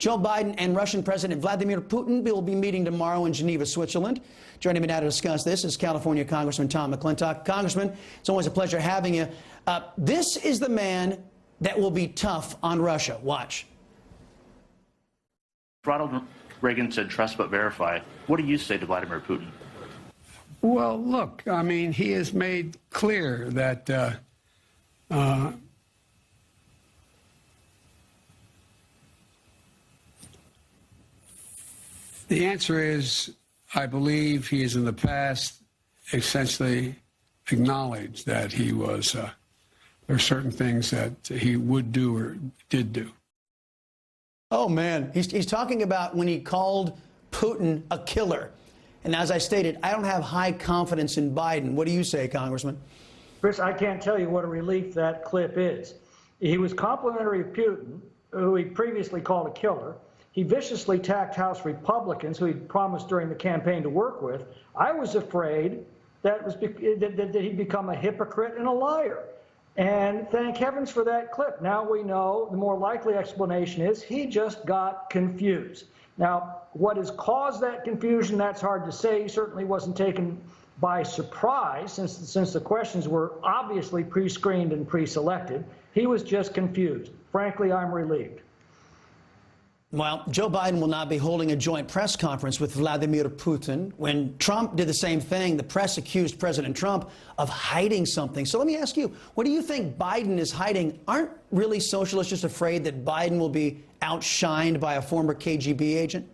Joe Biden and Russian President Vladimir Putin will be meeting tomorrow in Geneva, Switzerland. Joining me now to discuss this is California Congressman Tom McClintock. Congressman, it's always a pleasure having you. This is the man that will be tough on Russia. Watch. Ronald Reagan said, trust but verify. What do you say to Vladimir Putin? Well, look, I mean, he has made clear that the answer is, I believe he has in the past essentially acknowledged that he was, there are certain things that he would do or did do. Oh, man. He's talking about when he called Putin a killer. And as I stated, I don't have high confidence in Biden. What do you say, Congressman? Chris, I can't tell you what a relief that clip is. He was complimentary of Putin, who he previously called a killer. He viciously attacked House Republicans, who he promised during the campaign to work with. I was afraid that he'd become a hypocrite and a liar. And thank heavens for that clip. Now we know the more likely explanation is he just got confused. Now, what has caused that confusion, that's hard to say. He certainly wasn't taken by surprise since the questions were obviously pre-screened and pre-selected. He was just confused. Frankly, I'm relieved. Well, Joe Biden will not be holding a joint press conference with Vladimir Putin. When Trump did the same thing, the press accused President Trump of hiding something. So let me ask you, what do you think Biden is hiding? Aren't really socialists just afraid that Biden will be outshined by a former KGB agent?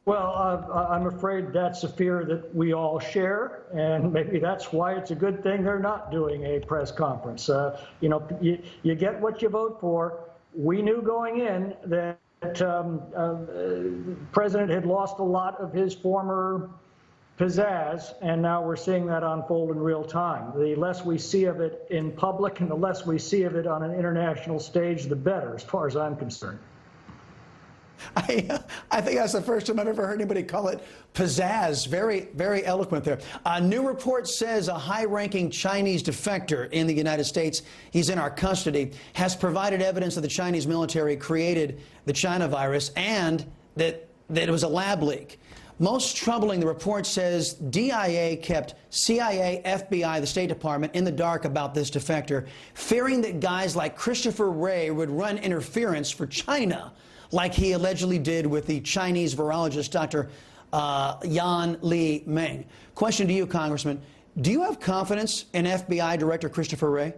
Well, I'm afraid that's a fear that we all share, and maybe that's why it's a good thing they're not doing a press conference. You know, you get what you vote for. We knew going in that the president had lost a lot of his former pizzazz, and now we're seeing that unfold in real time. The less we see of it in public and the less we see of it on an international stage, the better, as far as I'm concerned. I think that's the first time I've ever heard anybody call it pizzazz. Very, very eloquent there. A new report says a high-ranking Chinese defector in the United States, he's in our custody, has provided evidence that the Chinese military created the China virus and that it was a lab leak. Most troubling, the report says DIA kept CIA, FBI, the State Department in the dark about this defector, fearing that guys like Christopher Wray would run interference for China, like he allegedly did with the Chinese virologist, Dr. Yan Li Meng. Question to you, Congressman. Do you have confidence in FBI Director Christopher Wray?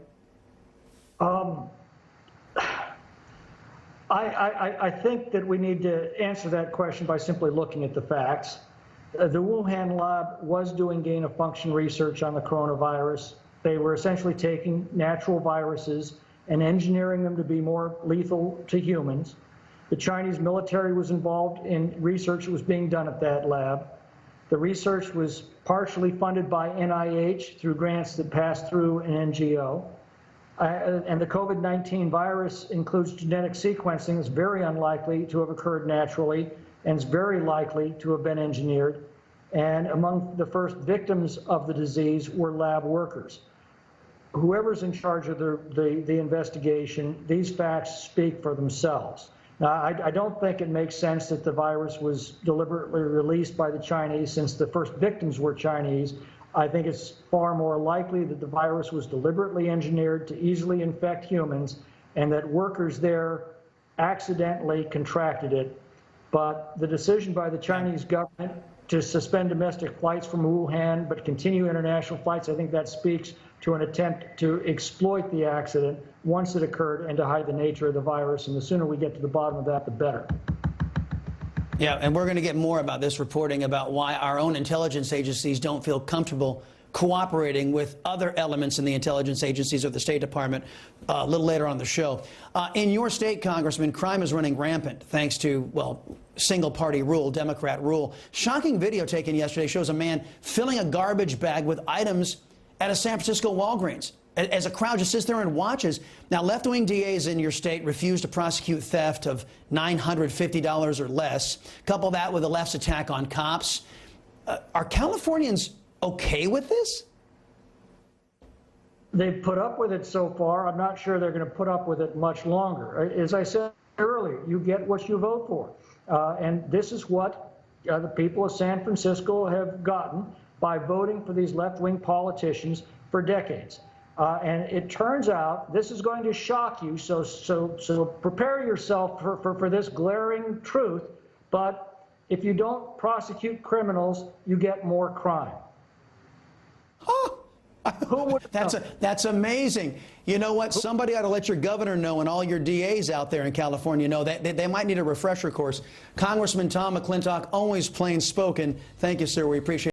I think that we need to answer that question by simply looking at the facts. The Wuhan lab was doing gain-of-function research on the coronavirus. They were essentially taking natural viruses and engineering them to be more lethal to humans. The Chinese military was involved in research that was being done at that lab. The research was partially funded by NIH through grants that passed through an NGO. And the COVID-19 virus includes genetic sequencing that's very unlikely to have occurred naturally and is very likely to have been engineered. And among the first victims of the disease were lab workers. Whoever's in charge of the investigation, these facts speak for themselves. Now, I don't think it makes sense that the virus was deliberately released by the Chinese since the first victims were Chinese. I think it's far more likely that the virus was deliberately engineered to easily infect humans and that workers there accidentally contracted it. But the decision by the Chinese government to suspend domestic flights from Wuhan but continue international flights, I think that speaks to an attempt to exploit the accident once it occurred and to hide the nature of the virus. And the sooner we get to the bottom of that, the better. Yeah, and we're going to get more about this reporting about why our own intelligence agencies don't feel comfortable cooperating with other elements in the intelligence agencies or the State Department a little later on the show. In your state, Congressman, crime is running rampant thanks to, well, single-party rule, Democrat rule. Shocking video taken yesterday shows a man filling a garbage bag with items at a San Francisco Walgreens as a crowd just sits there and watches. Now, left-wing DAs in your state refuse to prosecute theft of $950 or less. Couple that with the left's attack on cops. Are Californians okay with this? They've put up with it so far. I'm not sure they're going to put up with it much longer. As I said earlier, you get what you vote for. And this is what the people of San Francisco have gotten by voting for these left-wing politicians for decades. And it turns out this is going to shock you, so prepare yourself for this glaring truth. But if you don't prosecute criminals, you get more crime. That's amazing. You know what? Somebody ought to let your governor know and all your DAs out there in California know that they might need a refresher course. Congressman Tom McClintock, always plain spoken. Thank you, sir. We appreciate it.